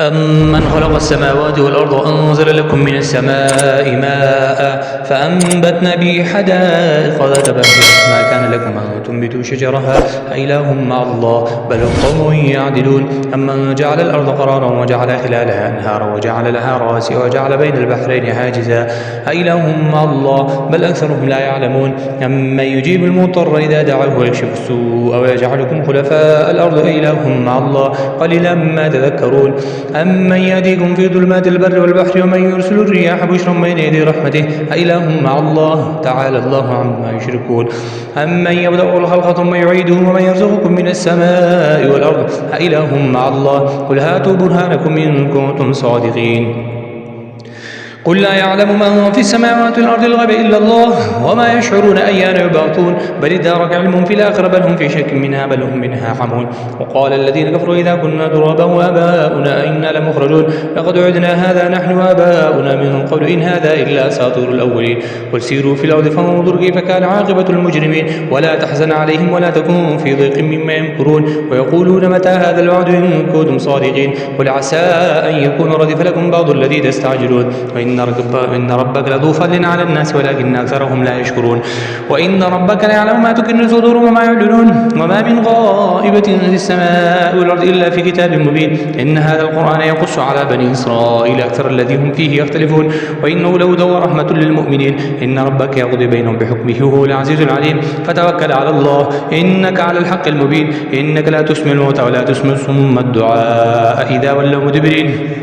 أمن خلق السماوات والأرض وأنزل لكم من السماء ماء فأنبتنا به حدائق ذات بهجة ما كان لكم أن تنبتوا شجرها أإله مع الله بل هم قوم يعدلون أمن جعل الأرض قرارا وجعل خلالها أنهارا وجعل لها رواسي وجعل بين البحرين حاجزا أإله مع الله بل أكثرهم لا يعلمون أمن يجيب المضطر إذا دعاه ويكشف السوء ويجعلكم خلفاء الأرض أإله مع الله قليلا ما تذكرون أمن يهديكم في ظلمات البر والبحر ومن يرسل الرياح بشرا بين يدي رحمته أإله مع الله تعالى الله عما يشركون أمن يبدأ الخلق ثم يعيده ومن يرزقكم من السماء والأرض أإله مع الله قل هاتوا برهانكم إن كنتم صادقين قل لا يعلم من في السماوات والأرض الغيب إلا الله وما يشعرون أيان يبعثون بل ادارك علم في الآخرة بل هم في شك منها بل هم منها حمون وقال الذين كفروا إذا كنا ترابا وآباؤنا أئنا لمخرجون لقد وعدنا هذا نحن وآباؤنا من قبل إن هذا إلا أساطير الأولين قل سيروا في الأرض فانظروا كيف كان عاقبة المجرمين ولا تحزن عليهم ولا تكون في ضيق مما يمكرون ويقولون متى هذا الوعد إن كنتم صادقين قل عسى أن يكون ردف لكم بعض الذي تستعجلون وإن ربك لذو فضل على الناس ولكن أكثرهم لا يشكرون وإن ربك ليعلم ما تكن صدورهم وما يعلنون وما من غائبة في السماء والأرض إلا في كتاب مبين إن هذا القرآن يقص على بني إسرائيل أكثر الذي هم فيه يختلفون وإنه لهدى ورحمة للمؤمنين إن ربك يقضي بينهم بحكمه وهو العزيز العليم فتوكل على الله إنك على الحق المبين إنك لا تسمع الموتى ولا تسمع الصم الدعاء إذا ولوا مدبرين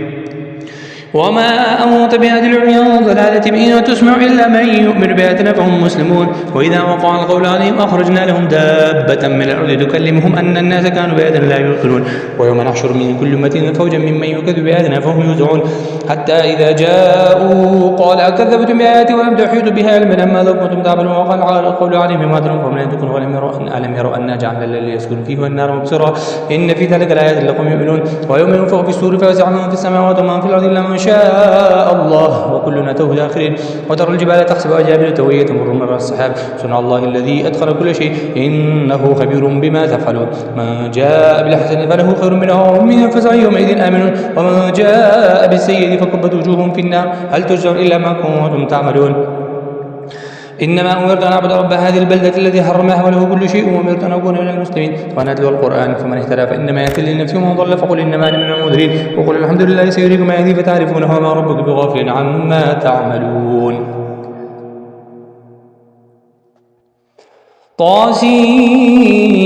وما أنت بهاد العمي عن ضلالتهم إن تسمع إلا من يؤمن بآياتنا فهم مسلمون وإذا وقع القول عليهم أخرجنا لهم دابة من الأرض تكلمهم أن الناس كانوا بآياتنا لا يوقنون ويوم نحشر من كل أمة فوجا ممن يكذب بآياتنا فهم يوزعون حتى إذا جاءوا قال أكذبتم بآياتي ولم تحيطوا بها علما ماذا كنتم تعملون وقال القول عليهم ما ترون فهم لن تكونوا ولم يروا أنا جعلنا الليل يسكن فيه والنار مبصرا إن في ذلك لآيات لقوم يؤمنون ويوم ينفخ في الصور فيفزع من في السماوات ومن في الأرض إلا من شاء الله وكلنا توه داخرين وترى الجبال تحسبها جابلة وهي تمر مر السحاب صنع الله الذي أدخل كل شيء إنه خبير بما تفعلون من جاء بالحسنة فله خير منها وهم من الفزع يومئذ آمنون ومن جاء بالسيئة فكبت وجوههم في النار هل تجزون إلا ما كنتم تعملون إنما أمرت أن أعبد رب هذه البلدة الذي حرمها وله كل شيء وأمرت أن أكون من المسلمين وأن أتلو القرآن فمن اهتدى فإنما يهتدي لنفسه ومن ضل فقل إنما أنا من المنذرين وقل الحمد لله سيريكم آياته فتعرفونه وما ربك بغافل عما تعملون طاسيم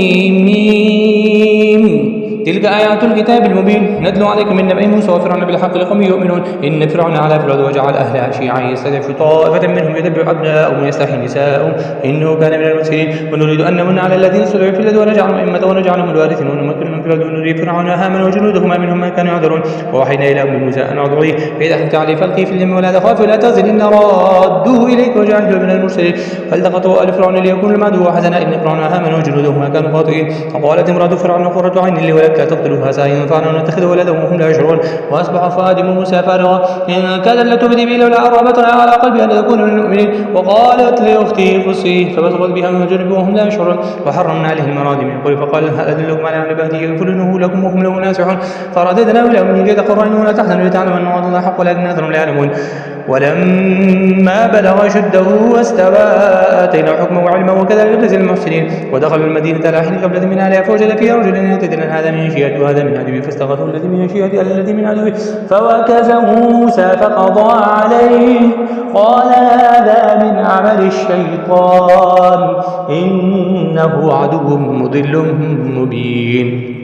تلك آيات الكتاب المبين نتلو عليكم من نبأ موسى وفرعون بالحق لقوم يؤمنون إن فرعون علا في الأرض وجعل أهلها شيعا يستضعف طائفة منهم يذبح أبناءهم ويستحيي نساءهم إنه كان من المفسدين ونريد أن نمن على الذين استضعفوا في الأرض ونجعلهم أئمة ونجعلهم الوارثين ونمكن لهم في الأرض ونري فرعون هامان وجنودهما منهم ما كانوا يعذرون ووحينا إلى أم موسى أن أرضعيه فإذا خفت عليه فألقيه في اليم ولا تخافي ولا تحزني إنا رادوه إليك وجعلته من المرسلين فالتقطه آل فرعون ليكون المعدو وحزنا إن فرعون هامان وجنودهما كانوا خاطئين وقالت امرأة فرعون قرة عين لي ولك تقتلوا هذا ينفعنا ونتخذ ولدا وهم لا يشعرون واصبح فادم موسى فارغا ان كادت لتبدي به لولا اربتنا على قلبها لتكون من المؤمنين وقالت لاختي قصيه فبصرت بها من الجنب وهم لا يشعرون وحرمنا عليه المراضي من قبل فقال هل ادلكم على عبادي يغفرونه لكم وهم له ناصحون فرددناه الى امه كي تقر عينه ولا تحزن لتعلم ان وعد الله حق ولكن اكثرهم لا يعلمون ولما بلغ شده واستوى آتينا حكما وعلما وكذلك نجزي المحسنين ودخلوا المدينة على حين قبلة من أهلها فوجد فيها رجلا يهتدي هذا من شيعته وهذا من عدوه فاستغاثه الذي من شيعته على الذي من عدوه فوكزه موسى فقضى عليه قال هذا من عمل الشيطان إنه عدو مضل مبين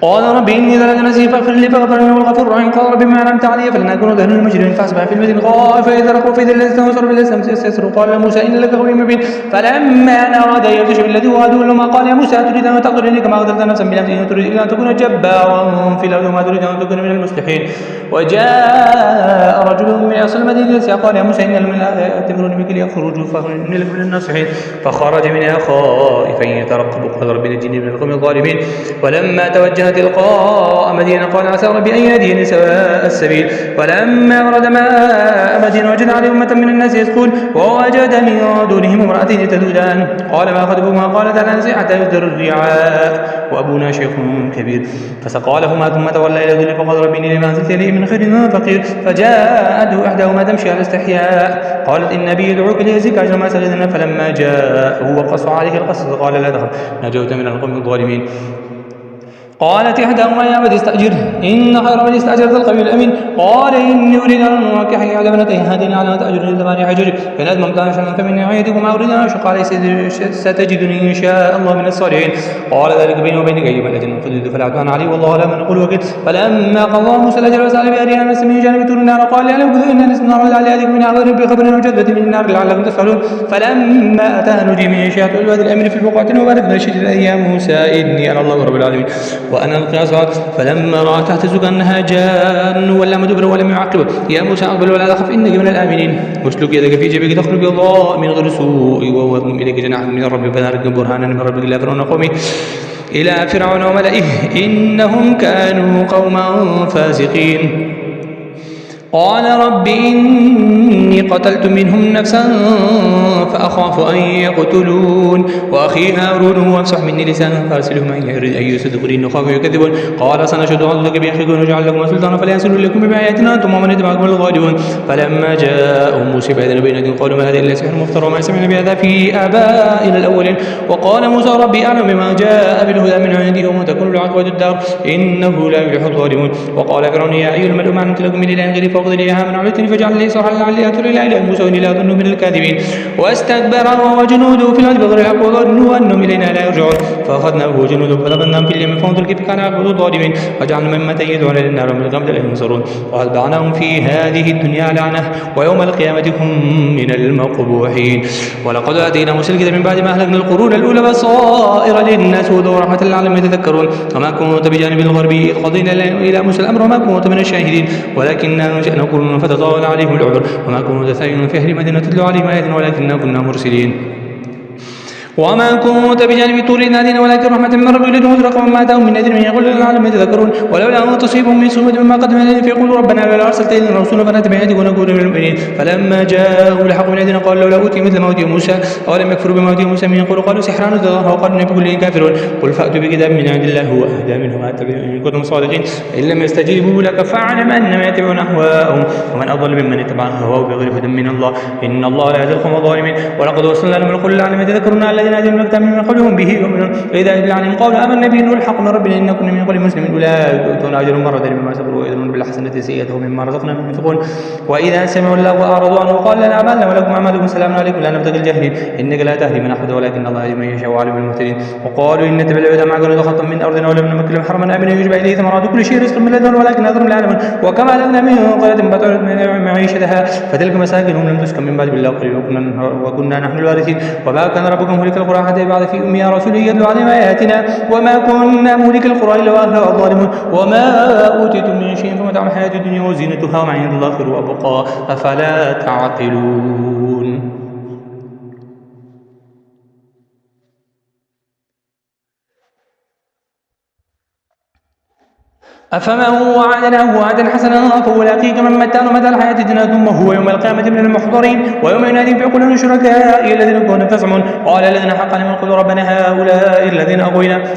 قال رب إني ظلمت نفسي فاغفر لي فغفر له الغفور الرحيم قال رب ما أنعمت علي فلن أكون ظهرا للمجرمين فأصبح في المدينة خائفا يترقب في ذل استنصر بالأسلام يستيسر قال موسى إن لك قوي مبين فلما أن أراد أن يبطش بالذي هو عدو لهما قال يا موسى أتريد أن تقتلني كما قتلت نفسا بنفسك إن تريد إلا أن تكون جبارا في الأرض وما تريد أن تكون من المصلحين وجاء رجل من أصل المدينة قال يا موسى إن الملائكة يأتمرون بك ليخرجوا فإني لك من الناصحين فخرج منها خائفا يترقب قال رب نجني من القوم الظالمين ولما توجه تلقاء مدينة قال عسى ربي أن يهديني سواء السبيل. ولما ورد ماء مدينة وجد عليه أمة من الناس يسقون ووجد من دونهم امرأتين تذودان قال ما خطبكما قالتا لا نسقي حتى يصدر الرعاء وأبونا شيخ كبير فسقى لهما ثم تولى إلى الظل فقال ربي إني لما أنزلت إليه من خير فقير. فجاءته إحداهما تمشي على استحياء قالت إن أبي يدعوك ليجزيك أجر ما سقيتنا. فلما جاءه وقص عليه القصص قال لا تخف نجوت من القوم الظالمين. قالت إحداهما يا أبت استأجره إن خير من استأجرت القوي الأمين. قال إني أريد أن أنكحك على ابنتي هاتين على أن تأجرني 8 حجج فإن أتممت عشرا فمن عيدك وما أريد أن أشق عليه ستجدني إن شاء الله من الصالحين. قال ذلك بيني وبينك أيما الأجل قلت فلا عدوان علي والله لا من أقول وكيل. فلما قضى موسى الأجل وسأل بأهلها نفس من جانب طور النار قال لأعلم كذا إن نسمع لعليكم من أعظم بخبر وجدة من النار لعلكم تسألون. فلما أتاها نجي من شاة الواد الأمر في البقعة وباركنا الشجر يا موسى إني أنا الله رب العالمين وأنا فلما رأى تهتز كأنها جان ولا مدبر ولم يعقب يا موسى أقبل ولا تخف إنك من الآمنين واسلك يدك في جيبك تخرج بيضاء من غير سوء وأضم إليك جناح من ربك فذلك برهانا من ربك إلى فرعون قومه إلى فرعون وملئه إنهم كانوا قوما فاسقين. قال رب إني قتلت منهم نفسا فأخاف أن يقتلون وأخي هارون هو أفصح مني لسانا فأرسله معي يريد أن يصدقني إني أخاف يكذبون. قال سنشد عضلك بأخيكم ونجعل لكم سلطانا فلا يصلوا لكم بآياتنا أنتم ومن يتبعكم الغالبون. فلما جاءهم موسى بأذن بينة قالوا ما هذا إلا سحر مفترى وما سمعنا بهذا في آبائنا الأولين. وقال موسى ربي أعلم بما جاء بالهدى من عندي وتكون العقبة الدار إنه لا يفلح الظالمون. وقال فرعون يا أيها الملأ ما علمت لكم من إله غيري فأخذ لي من عملتني فجعل لي صرحا لعلي أتوب إلى إله موسى وإني لا أظن من الكاذبين. واستكبر هو وجنوده في الأرض بغير الحق وظنوا أنهم إلينا لا يرجعون فأخذناه وجنوده فنبذناهم في اليم فانظر كيف كان عاقبة الظالمين وجعلنا ممن يدعون للنار ومن الغم لا ينصرون وأتبعناهم في هذه الدنيا لعنة ويوم القيامة هم من المقبوحين. ولقد آتينا موسى الكتاب من بعد ما أهلكنا القرون الأولى بصائر للناس وهدى ورحمة لعلهم يتذكرون. وما كنت بجانب الغرب إذ قضينا إلى موسى الأمر وما كنت من الشاهدين ولكننا أنشأنا قرون فتطاول عليهم العمر وما كنت ثانيا في أهل مدينة تتلو عليهم آياتنا ولكننا كنا مرسلين. وما كنت بجانب طور نادينا ولكن رحمة من ربك لتنذر قوما ما أتاهم من نذير من يقول للعالم يتذكرون. ولولا أن تصيبهم مصيبة بما قدمنا إليهم فيقولوا ربنا لولا أرسلت إلينا رسولا فنتبع آياتك ونكون من المؤمنين. فلما جاءوا الحق من عندنا قال لولا أوتي مثل ما أوتي موسى أولم يكفروا بما أوتي موسى من يقولوا قالوا سحران تظاهرا وقالوا بكل كافرون. قل فأتوا بكتاب من عند الله هو أهدى منهما إن كنتم صادقين. إن لم يستجيبوا لك فاعلم أنما يتبعون أهواءهم ومن أضل ممن اتبع هواه بغير هدى من الله إن الله لا يهدي القوم الظالمين. ولقد وصلنا لهم القول لعلهم يتذكرون الذين آتيناهم الكتاب من قبلهم به يؤمنون فإذا يتلى عليهم قول آمنا به إنه الحق من ربنا إنا كنا من قبل مسلمين أولئك يؤتون أجرهم مرتين بما صبروا ويؤمنون بالحسنة سيئة مما رزقناهم ينفقون. وإذا سمعوا اللغو أعرضوا عنه وقال لنا أعمالنا ولكم أعمالكم سلام عليكم لا نبتغي الجاهلين إنك لا تهدي من أحببت ولكن الله يهدي من يشاء وعليم المهتدين. وقالوا إن نتبع الهدى معك ولو دخلتم من أرضنا ولم نمكن لهم حرما آمنا يجب إليه ثمرات كل شيء رزق من لدن ولكن أكثرهم لا يعلمون. وكما أهلكنا من قرية بطرت معيشتها فتلك مساكنهم لم تسكن من بعد بالله قليلا وكنا نحن الوارثين. وما كان ربكم مهلك القرى حتى يبعث في أمها رسول يتلو عليهم آياتنا وما كنا مهلك القرى إلا وأهلها الظالمون. وما أوتيتم من شيء فمتاع الحياة الدنيا وزينتها وما عند الله خير وأبقى أفلا تعقلون. أفمن وعدناه وعدا حسنا فأولئك من متعنا متاع الحياة الدنيا ثم هو يوم القيامة من المحضرين. ويوم يناديهم فيقول شركائي الذين كنتم تزعمون قال الذين حق عليهم القول ربنا هؤلاء الذين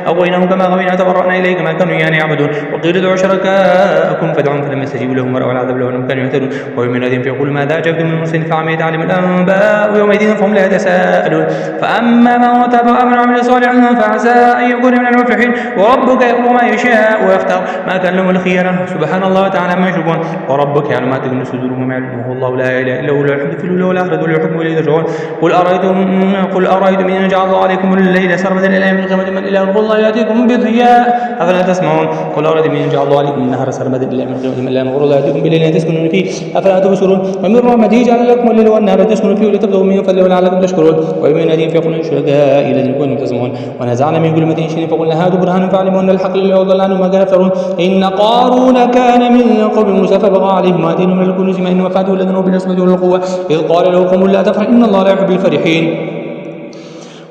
أغويناهم كما غوينا تبرأنا إليك ما كانوا يعبدون. وقيل ادعوا شركاءكم فدعوهم فلم يستجيبوا لهم ورأوا العذاب لو أنهم كانوا يهتدون. ويوم يناديهم فيقول ماذا أجبتم من المرسلين فعميت عليهم الأنباء يومئذ فهم لا يتساءلون. فأما من تاب وآمن وعمل صالحا فعسى أن يكون من المفلحين. وربك يخلق ما يشاء ويختار ما كان لهم الخيرة سبحان الله تعالى ما يشركون. وربك يعلم ما تكن صدورهم ويعلمه الله لا إله إلا هو له الحمد في الأولى والآخرة وله الحكم وإليه ترجعون. قل أرأيتم إن جعل الله عليكم الليل سرمدا إلى يوم القيامة من إله غير الله يأتيكم بالضياء أفلا تسمعون. قل أرأيتم إن جعل الله عليكم النهار سرمدا إلى يوم القيامة من إله غير الله يأتيكم بالليل تسكنون فيه أفلا تبصرون. ومن رحمته جعل لكم الليل والنهار تسكنون فيه ولتبتغوا من فضله ولعلكم تشكرون. ويوم يناديهم فيقولون شركائي الذين كنتم تزعمون ونزعنا من كل مدين شيء فقلنا هاتوا برهانكم فاعلموا أن الحق لله وضل عنهم ما كانوا يفترون. إن قارون كان من قوم موسى فبغى عليهم وآتيناهم من الكنوز ما إن مفاتيحه لتنوء بالعصبة والقوة إذ قال له قوم لا تفرح إن الله لا يحب الفرحين.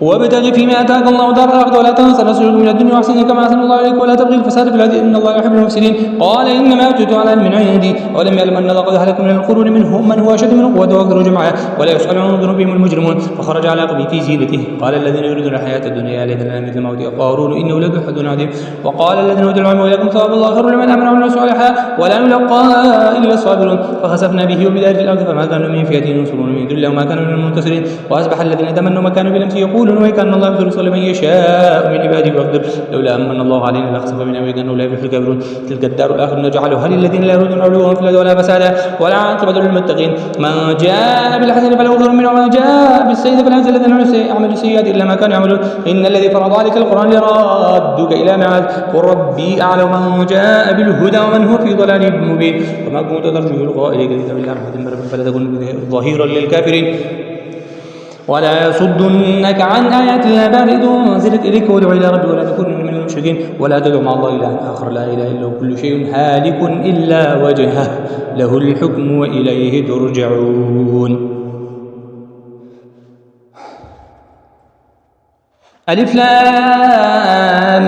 وابتغ فيما آتاك الله دار الآخرة ولا تنس نصيبك من الدنيا واحسن كما أحسن الله إليك ولا تبغي الفساد في الأرض إن الله يحب المفسدين. قال إنما أوتيته على علم عندي أولم يعلم أن الله قد أهلك من القرون منهم من هو أشد منه قوة وأكثر جمعا ولا يسأل عن ذنوبهم المجرمون. فخرج على قومه في زينته قال الذين يريدون الحياة الدنيا يا ليت لنا مثل ما أوتي قارون إنه لذو حظ عظيم. وقال الذين أوتوا العلم ويلكم ثواب الله خير لمن آمن وعمل صالحا ولا يلقاها إلا الصابرون. فخسفنا به وبداره الأرض فما كانوا من فئة ينصرون من دون الله وما كانوا من المنتصرين. وأصبح الذين تمنوا مكانوا بالأمس يقولون وكان الله يغفر لمن يشاء من عباده ويقدر لولا أمن الله علينا لخسف بنا وكأنه لا يفلح الكافرون. تلك الدار الآخرة نجعلها للذين لا يريدون علوا في الأرض ولا فسادا والعاقبة للمتقين. من جاء بالحسنة فله خير منها ومن جاء بالسيئة فلا يجزى الذين عملوا السيئات إلا ما كانوا يعملون. إن الذي فرض عليك القرآن لرادك إلى معاد قل ربي أعلم من جاء بالهدى ومن هو في ضلال مبين. وما كنت ترجو لقاء إليك كتاب الله رحمة من ربك فلا تكن ظهيرا للكافرين ولا يصدنك عن آيات الله بعد إذ أنزلت إليك وادع إلى ربك ولا تكن من المشركين ولا تدع مع الله إلها آخر لا إله إلا هو كل شيء هالك إلا وجهه له الحكم وإليه ترجعون. ألف لام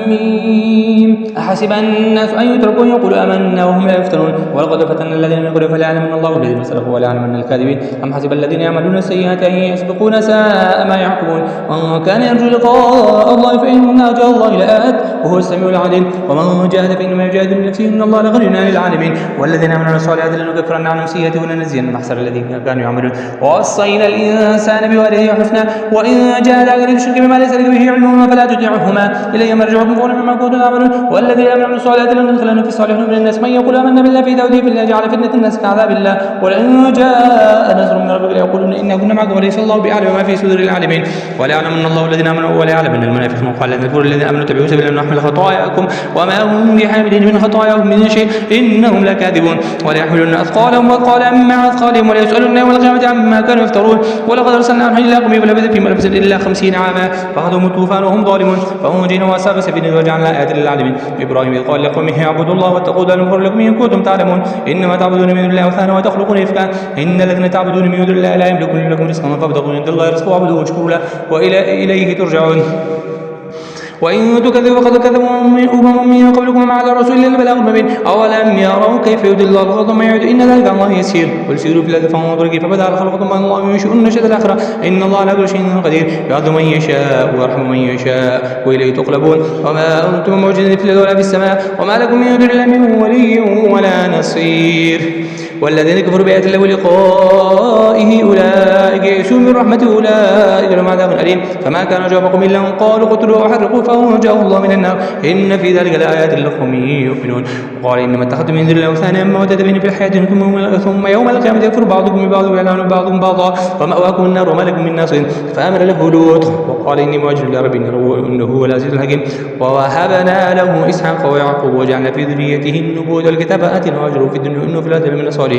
ميم أحسب الناس أن يتركوا يقولوا آمنا وهم لا يفتنون ولقد فتنا الذين من قبلهم فليعلمن الله الذين صدقوا وليعلمن الكاذبين. أم حسب الذين يعملون السيئات أن يسبقون ساء ما يحكمون. ومن كان يرجو لقاء الله فإن أجل الله لآت وهو السميع العليم. ومن جاهد فإنما يجاهد بنفسه إن الله لغني عن العالمين. والذين آمنوا الصالحات لنكفرن عنهم سيئاتهم ولنجزينهم أحسن الذين كانوا يعملون. ووصينا الإنسان بوالديه حسنا وإن جاهداك لتشرك بما ليس لك به علم فلا تطعهما إلي مرجعكم فأنبئكم بما كنتم تعملون. والذين آمنوا الصالحات لندخلنهم في الصالحين من الناس من يقول آمنا بالله في توحيد بالله جعل فتنة الناس كعذاب الله ولئن جاء نصر من ربك ليقولون إنا كنا معكم وليس الله بأعلم ما في صدور العالمين. وليعلمن الله الذين آمنوا وليعلمن المنافقين. وقال الذين آمنوا اتبعوا سبيلنا نحمل خطاياكم وما هم بحاملين من خطاياهم من شيء إنهم لكاذبون. وليحملن أثقالهم وأثقالا مع أثقالهم وليسألن يوم القيامة عما كانوا يفترون. ولقد أرسلنا نوحا إلى قومه فلبث فيهم ألف سنة إلا 50 عاما فأخذهم الطوفان وهم ظالمون فأنجينا وأصحاب السفينة وجعلنا آيات للعالمين. إبراهيم إذ قال لقومه اعبدوا الله واتقوا ذلك خير لكم إن كنتم تعلمون. إنما تعبدون من دون الله أوثانا وتخلقون إفكا إن الذين تعبدون من دون الله لا يملكون لكم رزقا فابتغوا عند الله رزقا واعبدوه واشكروا له وإليه ترجعون. وإن تكذبوا فقد كذبوا أمم من قبلكم وما على الرسول إلا البلاغ المبين. أولم يروا كيف يهدي الله الأرض ثم يعيد إن ذلك الله يسير. قل سيروا في الأرض فانظروا كيف بدأ الخلق ثم الله ينشئ النشأة الآخرة إن الله على كل شيء قدير يعذب من يشاء ويرحم من يشاء وإليه تقلبون. وما أنتم معجزين في الأرض ولا في السماء وما لكم من دون الله من ولي ولا نصير. والذين كفروا بآيات الله ولقائه أولئك يئسوا من رحمته أولئك لهم عذاب أليم. فما كان جواب قومه إلا أن قالوا اقتلوه وحرقوه فأنجاه الله من النار إن في ذلك لآيات لقوم يؤمنون. وقال إنما اتخذتم من دون الله أوثانا مودة بين في الحياة ثم يوم القيامة يكفر بعضكم ببعض ويلعن بعضكم بعضا ومأواكم النار وما لكم من ناصر. فآمن له لوط وقال إني مهاجر إلى ربي إنه هو العزيز الحكيم. ووهبنا له إسحاق ويعقوب وجعلنا في ذريته النبوة والكتاب آتيناه أجره في الدنيا إنه في الآخرة من الصالحين.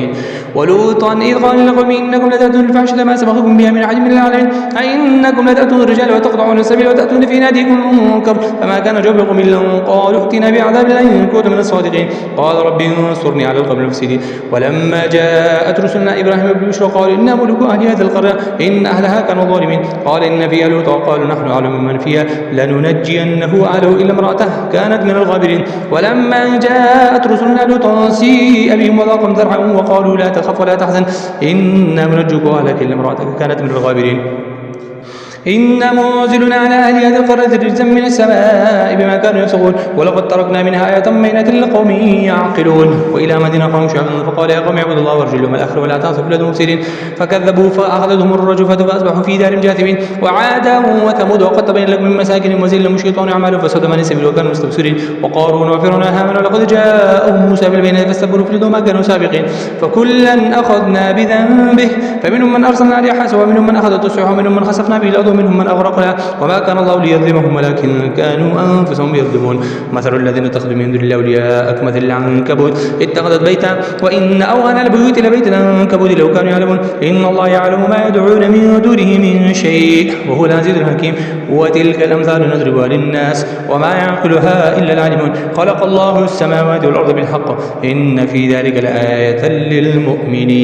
ولوطا إذ قال لقومه إنكم لتأتون الفاحشة ما سبقكم بها من أحد من العالمين أئنكم لتأتون الرجال وتقطعون السبيل وتأتون في ناديكم المنكر. فما كان جواب قومه إلا أن قالوا ائتنا بعذاب الله إن كنتم من الصادقين. قال ربي انصرني على القوم المفسدين. ولما جاءت رسلنا إبراهيم بالبشرى قالوا إنا ملوك أهل هذه القرية إن أهلها كانوا ظالمين. قال إن فيها لوطا قالوا نحن أعلم من فيها لننجينه أهله إلا امرأته كانت من الغابرين. ولما جاءت رسلنا لوطا سيء بهم وضاقهم ذرعا وقالوا لا تخف ولا تحزن إنا منجوك وأهلك إلا امرأتك كانت من الغابرين. إنا منزلون على أهل هذه القرية رجزا من السماء بما كانوا يفسقون. ولقد تركنا منها آية بينة لقوم يعقلون. وإلى مدينة قوم شعيب فقال يا قوم اعبدوا الله وارجوا اليوم الآخر ولا تعصوا في الأرض مفسدين. فكذبوا فأخذتهم الرجفة فأصبحوا في دار جاثمين. وعادا وثمود وقد تبين لكم من مساكنهم وزين الشيطان أعمالهم فسد من السبيل وكانوا مستبصرين. وقارون وفرعون هامان ولقد جاءهم موسى بالبينات فاستكبروا في الأرض وما كانوا سابقين. فكلا أخذنا بذنبه فمنهم من أرسلنا عليه حاصبا ومنهم من أخذته الصيحة ومنهم من خسفنا به الأرض ومنهم من أغرقنا وما كان الله ليظلمهم ولكن كانوا أنفسهم يظلمون. مثل الذين اتخذوا من دون الله أولياء كمثل العنكبوت اتخذت بيتا وإن أوهن البيوت لبيت العنكبوت لو كانوا يعلمون إن الله يعلم ما يدعون من دونه من شيء وهو العزيز الحكيم. وتلك الأمثال نضربها للناس وما يعقلها إلا العالمون. خلق الله السماوات والأرض بالحق إن في ذلك لآية للمؤمنين.